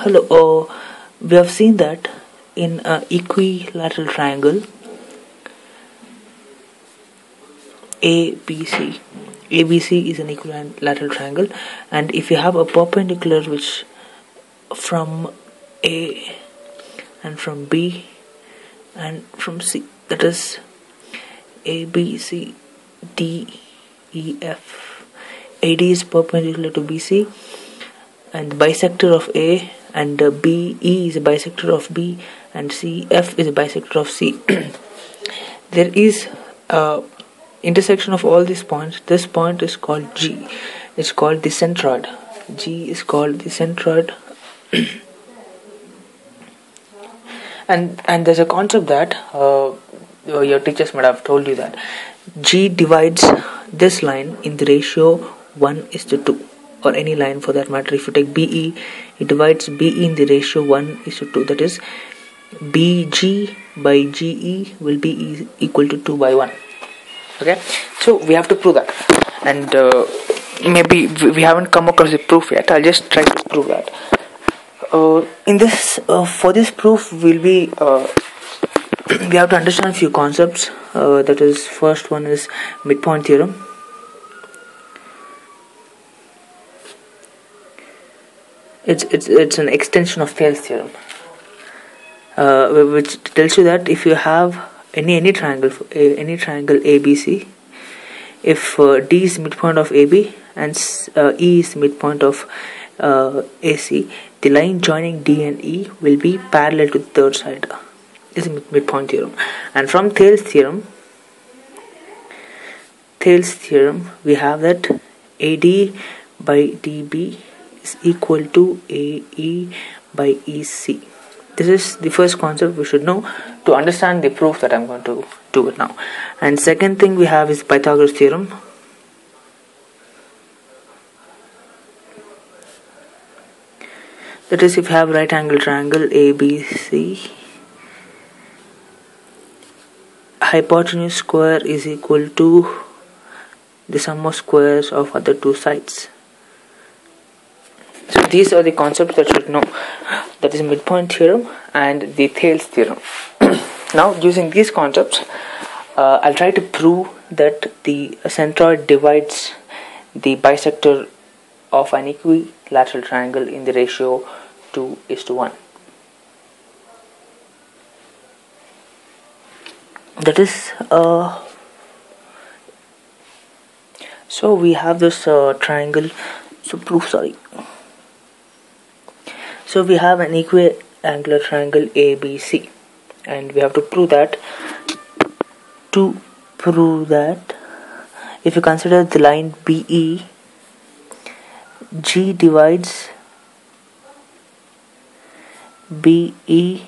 Hello, we have seen that in an equilateral triangle ABC. ABC is an equilateral triangle, and if you have a perpendicular which from A and from B and from C, that is A, B, C, D, E, F. AD is perpendicular to BC, and the bisector of A, and BE is a bisector of B, and CF is a bisector of C. There is a intersection of all these points. This point is called G. It's called the centroid. G is called the centroid. and there's a concept that your teachers might have told you that G divides this line in the ratio 1:2, or any line for that matter. If you take BE, it divides BE in the ratio 1:2. That is, BG by GE will be equal to 2:1. Okay, so we have to prove that, and maybe we haven't come across the proof yet. I'll just try to prove that. For this proof, we have to understand a few concepts. That is, first one is midpoint theorem. It's an extension of Thales theorem, which tells you that if you have any triangle ABC, if D is midpoint of AB and E is midpoint of AC, the line joining D and E will be parallel to the third side. This is midpoint theorem. And from Thales theorem, we have that AD by DB is equal to AE by EC. This is the first concept we should know to understand the proof that I'm going to do it now. And second thing we have is Pythagoras theorem. That is, if you have right angle triangle ABC, hypotenuse square is equal to the sum of squares of other two sides. So these are the concepts that you should know. That is midpoint theorem and the Thales theorem. Now, using these concepts, I'll try to prove that the centroid divides the bisector of an equilateral triangle in the ratio 2:1. That is, so we have this triangle. So we have an equiangular triangle ABC, and we have to prove that. To prove that, if you consider the line BE, G divides BE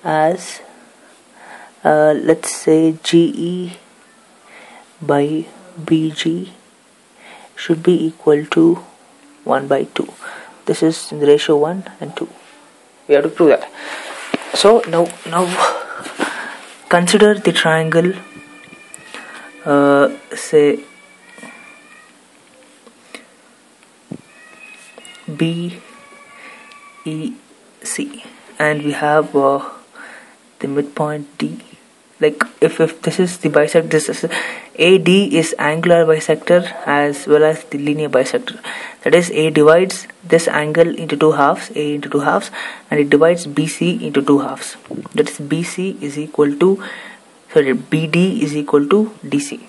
as let's say GE by BG should be equal to 1/2. This is in the ratio 1 and 2. We have to prove that. So now consider the triangle, say BEC, and we have the midpoint D. Like if this is the bisector, this is AD is angular bisector as well as the linear bisector. That is, A divides this angle into two halves, A into two halves, and it divides BC into two halves. That is, BD is equal to DC.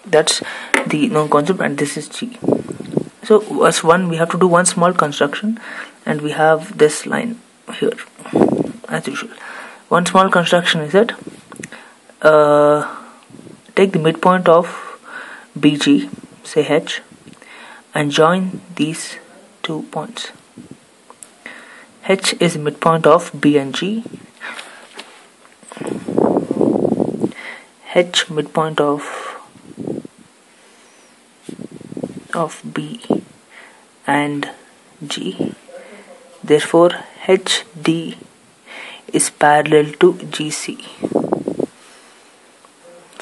That's the known concept, and this is G. So as one, we have to do one small construction, and we have this line here as usual. One small construction is that take the midpoint of BG, say H, and join these 2 points. H is midpoint of B and G. H midpoint of B and G. Therefore, HD is parallel to GC.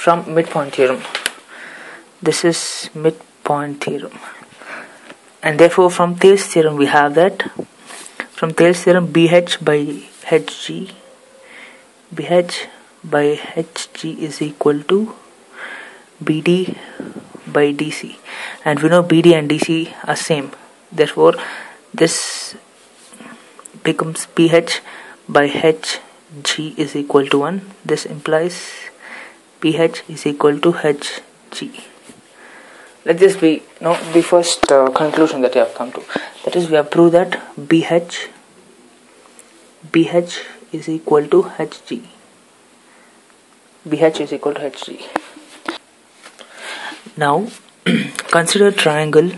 From midpoint theorem, this is midpoint theorem, and therefore from Thales theorem we have that from Thales theorem, BH by HG is equal to BD by DC, and we know BD and DC are same, therefore this becomes BH by HG is equal to 1. This implies BH is equal to HG. Let this be the first conclusion that we have come to. That is, we have proved that BH is equal to HG. BH is equal to HG. Now consider triangle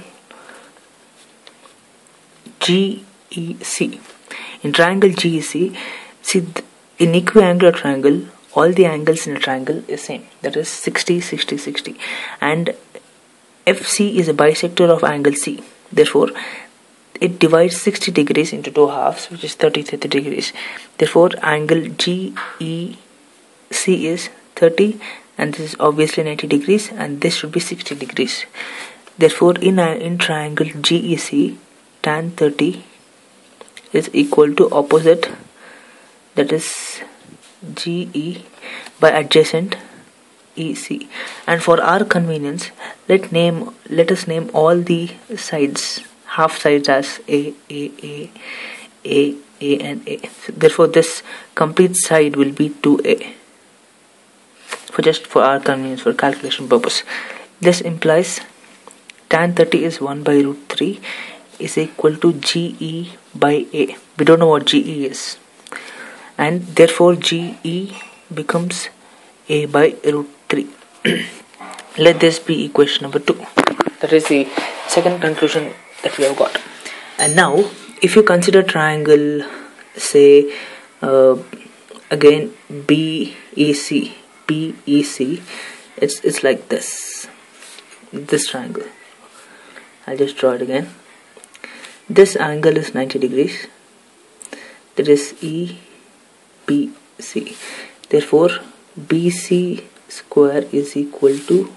GEC. In triangle GEC, in equiangular triangle, all the angles in a triangle is same. That is 60, 60, 60. And FC is a bisector of angle C. Therefore, it divides 60 degrees into two halves, which is 30 degrees. Therefore, angle GEC is 30, and this is obviously 90 degrees, and this should be 60 degrees. Therefore, in triangle GEC, tan 30 is equal to opposite, that is GE by adjacent EC. And for our convenience, let us name all the sides, half sides, as A, and A. So therefore, this complete side will be 2A. For our convenience, for calculation purpose, this implies tan 30 is 1 by root 3 is equal to GE by A. We don't know what GE is, and therefore GE becomes A by root 3. Let this be equation number 2. That is the second conclusion that we have got. And now, if you consider triangle, say again BEC, it's like this triangle. I'll just draw it again. This angle is 90 degrees. That is EBC. Therefore, BC square is equal to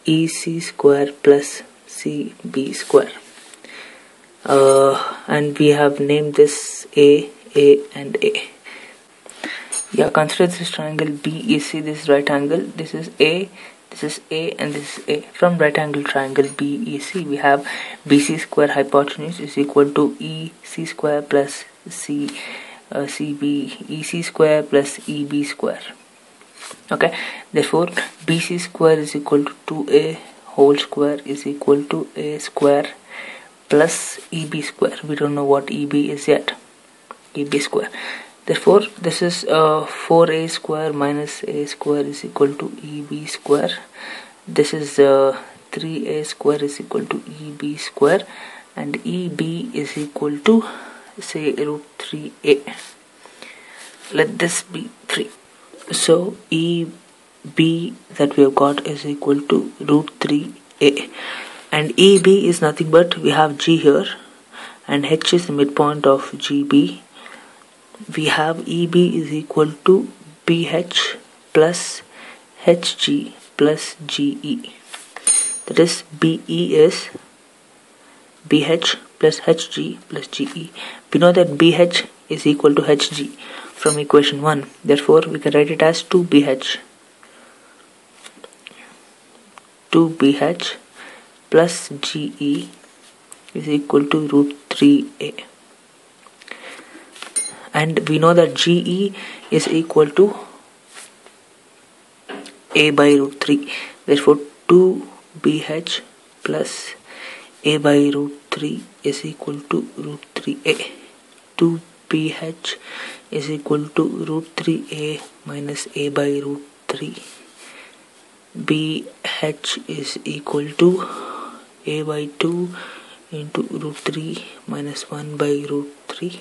EC square plus CB square. And we have named this A, and A. Yeah, consider this triangle BEC. This is right angle. This is A, and this is A. From right angle triangle BEC, we have BC square hypotenuse is equal to EC square plus CB, EC square plus EB square. Okay, therefore BC square is equal to 2A whole square is equal to A square plus EB square. We don't know what EB is yet. EB square. Therefore, this is 4A square minus A square is equal to EB square. This is 3A square is equal to EB square, and EB is equal to, say, root 3A. Let this be 3. So EB that we have got is equal to root 3A, and EB is nothing but, we have G here and H is the midpoint of GB. We have EB is equal to BH plus HG plus GE. That is, BE is BH plus HG plus GE. We know that BH is equal to HG from equation 1. Therefore, we can write it as 2BH. 2BH plus GE is equal to root 3A. And we know that GE is equal to A by root 3. Therefore, 2BH plus A by root 3 is equal to root 3A. 2BH is equal to root 3A minus A by root 3. BH is equal to A by 2 into root 3 minus 1 by root 3.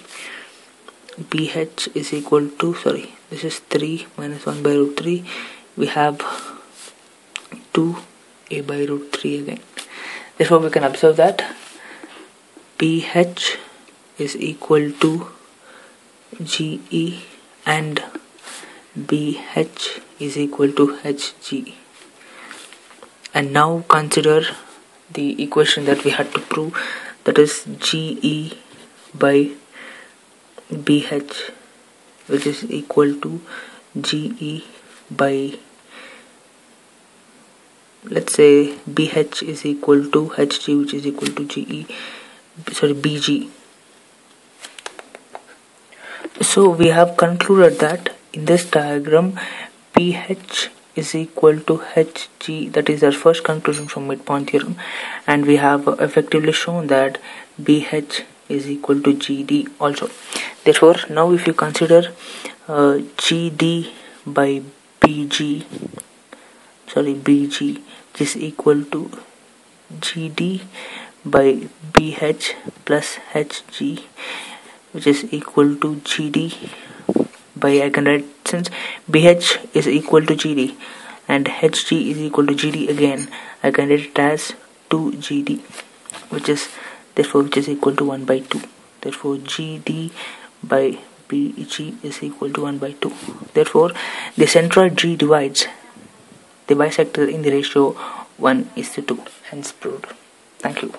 BH is equal to, this is 3 minus 1 by root 3. We have 2A by root 3 again. Therefore, we can observe that BH is equal to GE and BH is equal to HG. And now consider the equation that we had to prove, that is GE by BH, which is equal to GE by, let's say BH is equal to HG, which is equal to BG. So we have concluded that in this diagram BH is equal to HG, that is our first conclusion from midpoint theorem, and we have effectively shown that BH is equal to GD also. Therefore, now if you consider GD by BG is equal to GD by BH plus HG, which is equal to GD by, I can write, since BH is equal to GD and HG is equal to GD again, I can write it as 2GD, which is equal to 1 by 2. Therefore GD by BG is equal to 1 by 2. Therefore the centroid G divides the bisector in the ratio 1:2. Hence proved. Thank you.